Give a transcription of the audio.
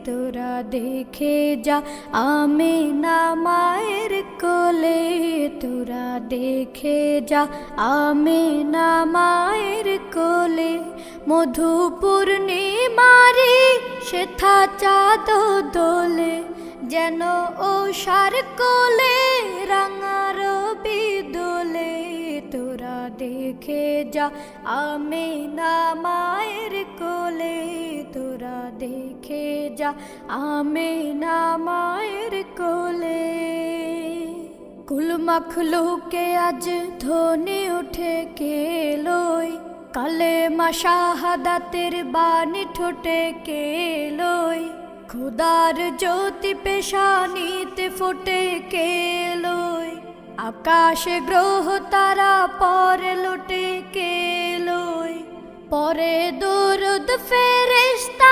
তোরা দেখে যা আমিনা মায়ের কোলে, তোরা দেখে যা আমিনা মায়ের কোলে। মধু পূর্ণিমারি সেথা চাঁদ দোলে, যেন ওষার কোলে রাঙা রবি দোলে। তোরা দেখে যা আমিনা মায়ের কোলে, তোরা দেখে যা আমিনা মায়ের কোলে। কুল মখলুকে আজ ধ্বনি উঠে কেলোয়, কালেমা শাহাদাতের বাণী ঠোঁটে কেলোয়। খুদার জ্যোতি পেশানিতে ফুটে কেলোয়, আকাশে গ্রহ তারা পরে লুটে কেলোয়। পরে দুরুদ ফেরেশতা